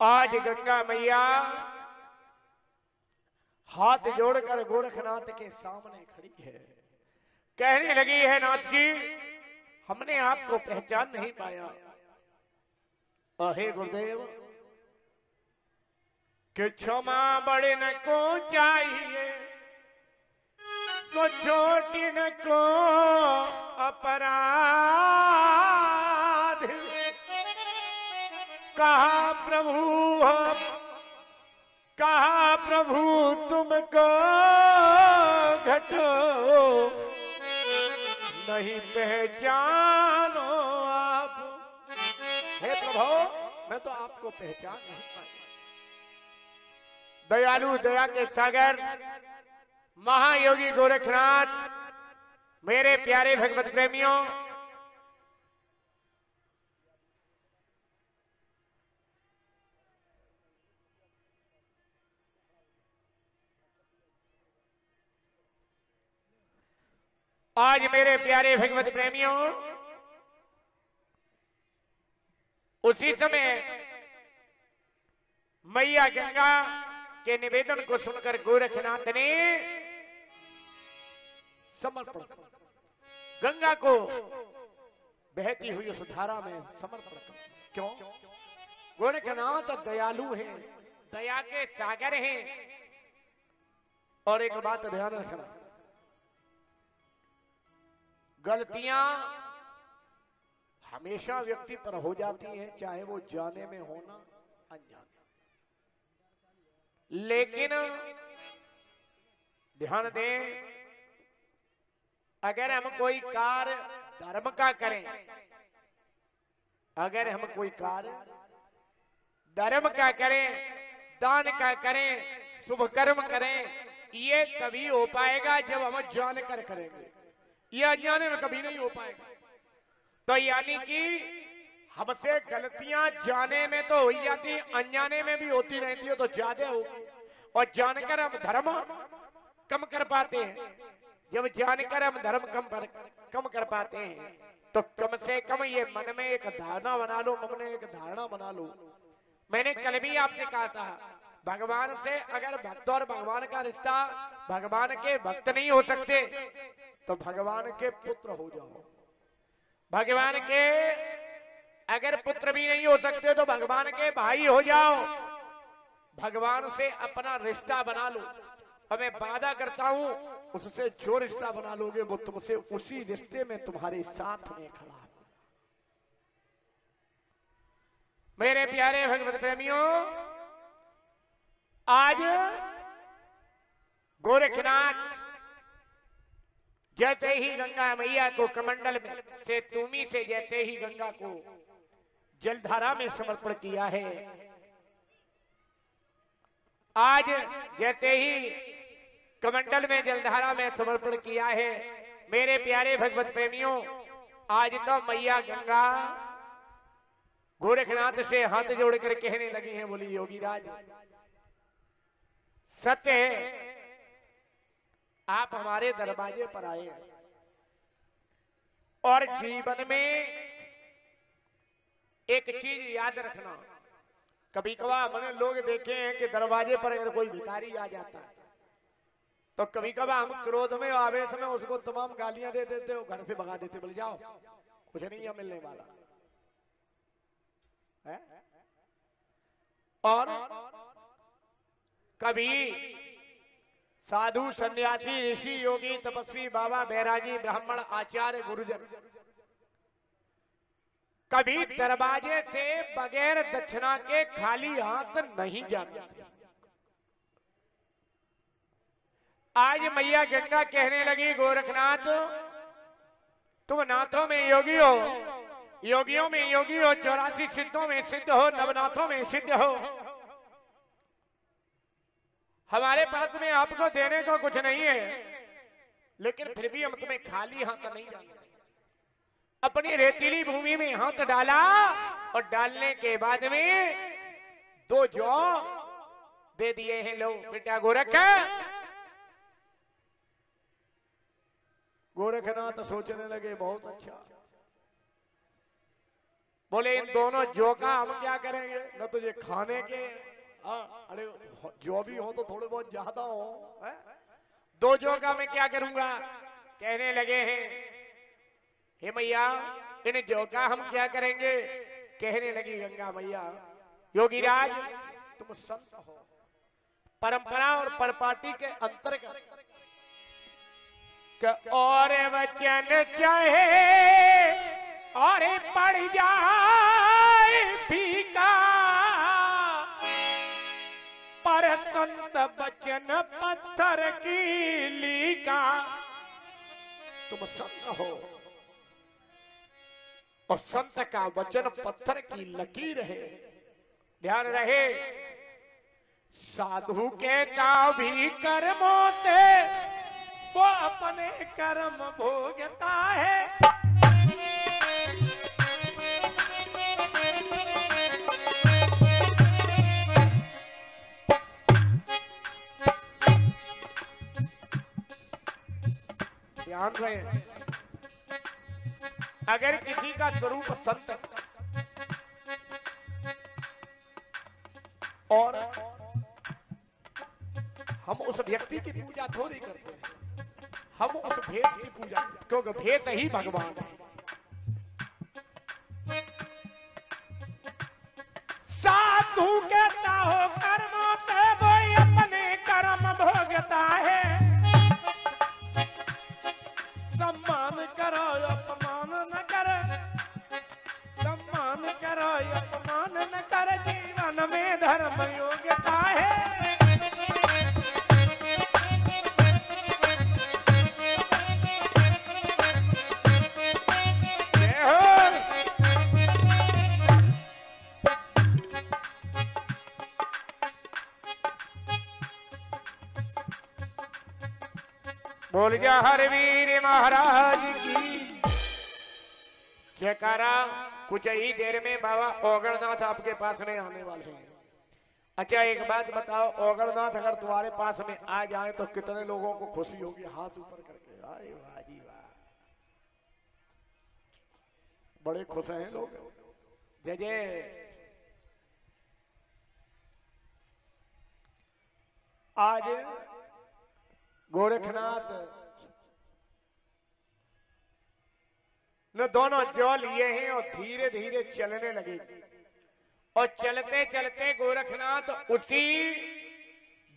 आज गंगा मैया हाथ जोड़कर गोरखनाथ के सामने खड़ी है, कहने लगी है, नाथ जी हमने आपको पहचान नहीं पाया। अहे गुरुदेव कि क्षमा बड़े न को चाहिए तो छोटी न को अपराध। कहा प्रभु तुमको घटो नहीं पहचानो आप। हे प्रभु मैं तो आपको पहचान नहीं पाया। दयालु दया के सागर महायोगी गोरखनाथ, मेरे प्यारे भगवत प्रेमियों, आज मेरे प्यारे भगवत प्रेमियों, उसी समय मैया गंगा के निवेदन को सुनकर गोरखनाथ ने समर्पण, गंगा को बहती हुई उस धारा में समर्पण कर। क्यों? गोरखनाथ दयालु हैं, दया के सागर हैं। और एक बात ध्यान रखना, गलतियां हमेशा व्यक्ति पर हो जाती हैं, चाहे वो जाने में हो ना अनजाने। लेकिन ध्यान दें, अगर हम कोई कार्य धर्म का करें, अगर हम कोई कार्य धर्म का करें, दान का करें, शुभ कर्म करें, ये तभी हो पाएगा जब हम जानकर करेंगे। ये अनजाने में कभी नहीं हो पाएगा। तो यानी कि हमसे गलतियां जाने में तो हो ही जाती, अनजाने में भी होती रहती है, तो ज्यादा होगी। और जानकर हम धर्म कम कर पाते हैं। जब जानकर हम धर्म कम कर पाते हैं तो कम से कम ये मन में एक धारणा बना लो, मन में एक धारणा बना लो। मैंने कल भी आपसे कहा था, भगवान से अगर भक्त और भगवान का रिश्ता, भगवान के भक्त नहीं हो सकते तो भगवान के पुत्र हो जाओ। भगवान के अगर पुत्र भी नहीं हो सकते तो भगवान के भाई हो जाओ। भगवान से अपना रिश्ता बना लो। और मैं वादा करता हूं, उससे जो रिश्ता बना लोगे वो तुमसे उसी रिश्ते में तुम्हारे साथ में खड़ा है। मेरे प्यारे भगवत प्रेमियों, आज गोरखनाथ जैसे ही गंगा मैया को कमंडल में से तुमी से जैसे ही गंगा को जलधारा में समर्पण किया है, आज जैसे ही कमंडल में जलधारा में समर्पण किया है, मेरे प्यारे भगवत प्रेमियों, आज तो मैया गंगा गोरखनाथ से हाथ जोड़कर कहने लगी हैं, बोली योगीराज सत्य है, आप हमारे दरवाजे पर आए और जीवन में एक चीज याद रखना। कभी कभार मैंने लोग देखे हैं कि दरवाजे पर अगर कोई भिखारी आ जाता है तो कभी कभार हम क्रोध में आवेश में उसको तमाम गालियां दे देते हो, घर से भगा देते, बोले जाओ कुछ नहीं है मिलने वाला है। और कभी साधु सन्यासी ऋषि योगी तपस्वी बाबा बैरागी ब्राह्मण आचार्य गुरुजन कभी दरवाजे से बगैर दक्षिणा के खाली हाथ नहीं जाते। आज मैया गंगा कहने लगी, गोरखनाथ तुम नाथों में योगी हो, योगियों में योगी हो, 84 सिद्धों में सिद्ध हो, नवनाथों में सिद्ध हो। हमारे पास में आपको देने को कुछ नहीं है, लेकिन फिर भी हम तुम्हें खाली हाथ नहीं जाने। अपनी रेतीली भूमि में हाथ डाला और डालने के बाद में 2 जौ दे दिए हैं। लो बेटा गोरख। गोरखनाथ सोचने लगे, बहुत अच्छा, बोले इन दोनों जो का हम क्या करेंगे, न तुझे खाने के, अरे जो भी हो तो थोड़े बहुत ज्यादा हो, दो जो का मैं क्या करूंगा। कहने लगे हैं हे मैया इन जो का हम क्या करेंगे। कहने लगी गंगा मैया योगीराज तुम संत हो, परंपरा और परपाटी के अंतर्गत और वचन चाहे और पड़ जाए फीका, पर संत वचन पत्थर की लीका। तुम संत हो और संत का वचन पत्थर की लकीर है। ध्यान रहे साधु के भी कर्मों से वो अपने कर्म भोगता है। ध्यान रहे अगर किसी का स्वरूप संत और हम उस व्यक्ति की पूजा थोड़ी करते हैं, हम उस भेष की पूजा, क्योंकि भेष ही भगवान है। साधु कहता हो कर्मों से वो अपने कर्म भोगता है। सम्मान करो अपमान न कर, सम्मान करो अपमान न कर, जीवन में धर्म योग्यता है। बोल जा हर वीर महाराज की जयकारा। कुछ ही देर में बाबा ओगड़नाथ आपके पास में आने वाले हैं। अच्छा एक बात बताओ, ओगड़नाथ अगर तुम्हारे पास में आ जाए तो कितने लोगों को खुशी होगी? हाथ ऊपर करके अरे वाह जी वाह, बड़े खुश हैं लोग। जय जय। आज गोरखनाथ ने दोनों जो लिए हैं और धीरे धीरे चलने लगे, और चलते चलते गोरखनाथ उसी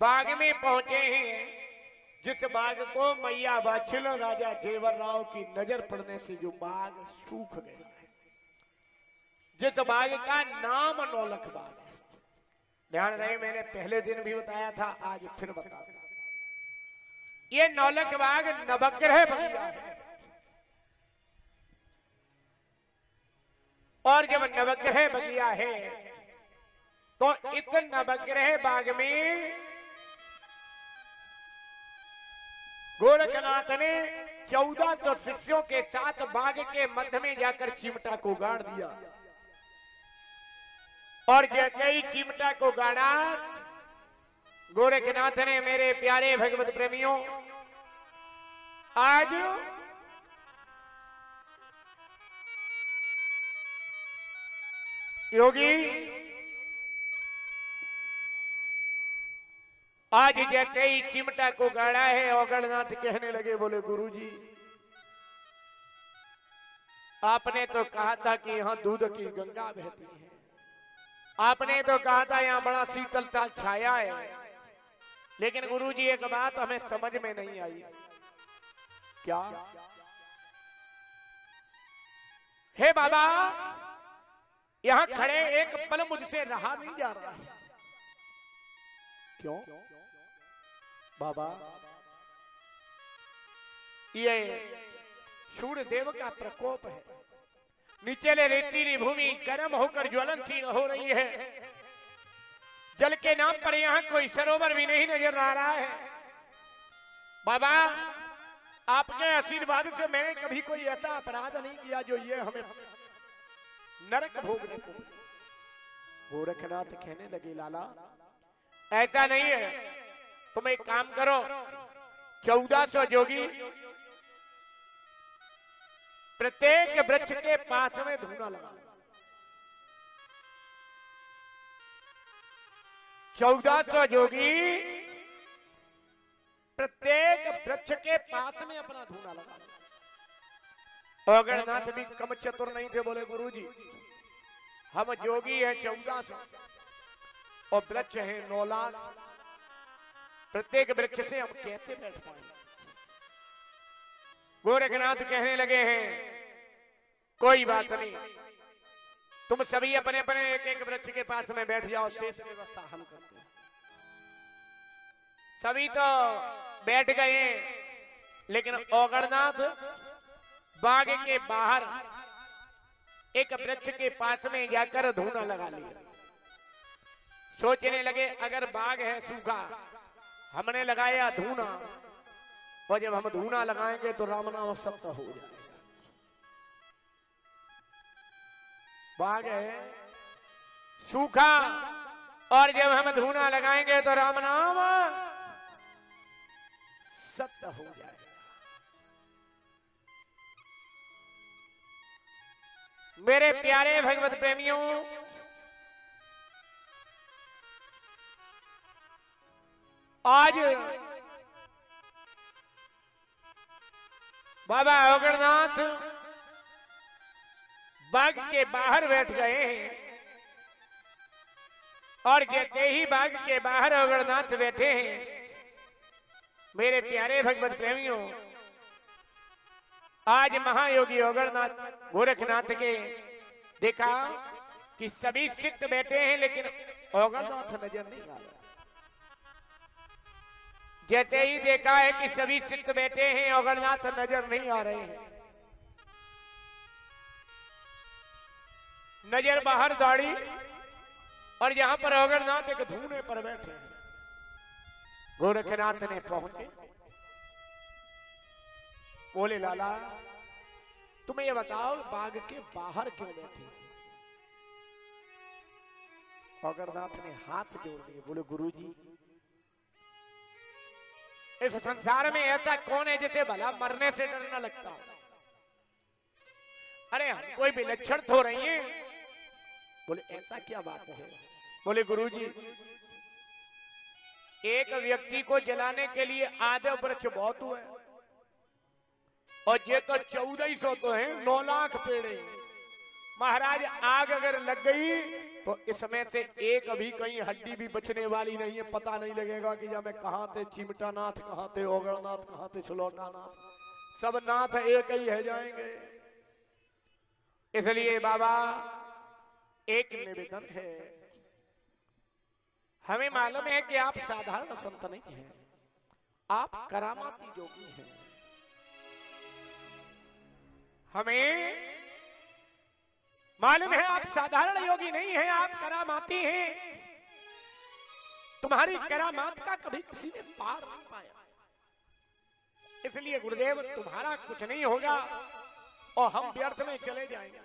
बाग में पहुंचे हैं जिस बाग को मैया बाछिल राजा जेवर राव की नजर पड़ने से जो बाग सूख गया है, जिस बाग का नाम नौलख बाग है। ध्यान रहे मैंने पहले दिन भी बताया था, आज फिर बता दूं। ये नौलख बाग नवग्रह बगिया है, और जब नवग्रह बगिया है तो इस नवग्रह बाग में गोरखनाथ ने 1400 शिष्यों के साथ बाग के मध्य में जाकर चिमटा को गाड़ दिया, और जैसे ही चिमटा को गाड़ा गोरखनाथ ने, मेरे प्यारे भगवत प्रेमियों, आज योगी आज जैसे ही चिमटा को गाड़ा है, ओगड़नाथ कहने लगे, बोले गुरुजी आपने तो कहा था कि यहाँ दूध की गंगा बहती है, आपने तो कहा था यहाँ बड़ा शीतलता छाया है, लेकिन गुरुजी एक बात हमें समझ में नहीं आई। क्या? हे बाबा यहां खड़े एक पल मुझसे रहा नहीं जा रहा है। क्यों बाबा? ये सूर्यदेव का प्रकोप है, नीचेले रेतीली भूमि गर्म होकर ज्वलनशील हो रही है, जल के नाम पर यहाँ कोई सरोवर भी नहीं नजर आ रहा है। बाबा आपके आशीर्वाद से मैंने कभी कोई ऐसा अपराध नहीं किया जो ये हमें नरक भोगने को। गोरखनाथ कहने लगे, लाला ऐसा नहीं है, तुम एक काम करो, 1400 जोगी प्रत्येक वृक्ष के पास में धूना लगा, 1400 जोगी प्रत्येक वृक्ष के पास में अपना धूना लगा। अगरनाथ भी कम चतुर नहीं थे, बोले गुरुजी हम जोगी हैं 1400 और वृक्ष है 9 लाख, प्रत्येक वृक्ष से हम कैसे बैठ पाएंगे। गोरखनाथ कहने लगे हैं कोई बात नहीं, तुम सभी अपने अपने एक एक वृक्ष के पास में बैठ जाओ, शेष व्यवस्था हम करते हैं। सभी तो बैठ गए, लेकिन अगरनाथ बाग के बाहर एक वृक्ष के पास में जाकर धूना लगा लिया। सोचने लगे अगर बाग है सूखा, हमने लगाया धूना, और जब हम धूना लगाएंगे तो राम नाम सत्य हो जाएगा। बाग है सूखा और जब हम धूना लगाएंगे तो राम नाम सत्य हो जाएगा। मेरे प्यारे भगवत प्रेमियों, आज बाबा अगरनाथ बाग के बाहर बैठ गए हैं, और जैसे ही बाग के बाहर अगरनाथ बैठे हैं, मेरे प्यारे भगवत प्रेमियों, आज महायोगी अगरनाथ गोरखनाथ के देखा कि सभी शिष्य बैठे हैं, लेकिन अगरनाथ नजर नहीं आ रहा। जैसे ही देखा है कि सभी शिष्य बैठे हैं, अगरनाथ नजर नहीं आ रहे हैं, नजर बाहर दौड़ी, और यहां पर अगरनाथ एक धूने पर बैठे हैं। गोरखनाथ ने पहुंचे, बोले लाला तुम्हें ये बताओ बाग के बाहर क्यों बैठे। अगरनाथ ने हाथ जोड़ दिए, बोले गुरुजी इस संसार में ऐसा कौन है जिसे भला मरने से डर न लगता। अरे हम कोई विलक्षण हो रही है। बोले ऐसा क्या बात है। बोले गुरुजी एक व्यक्ति को जलाने के लिए आधे वृक्ष बहुत हुए, और ये तो 1400 तो है, 9 लाख पेड़ है। महाराज आग अगर लग गई तो इसमें से एक भी कहीं हड्डी भी बचने वाली नहीं है। पता नहीं लगेगा कि या मैं कहां थे चिमटा नाथ, कहां थे अगरनाथ, कहां थे छुलौटा नाथ, सब नाथ एक ही है जाएंगे। इसलिए बाबा एक निवेदन है, हमें मालूम है कि आप साधारण संत नहीं हैं, आप करामाती योगी हैं। हमें मालूम है आप साधारण योगी नहीं हैं, आप करामाती हैं। तुम्हारी करामात का कभी किसी ने पार नहीं पाया। इसलिए गुरुदेव तुम्हारा कुछ नहीं होगा और हम व्यर्थ में चले जाएंगे।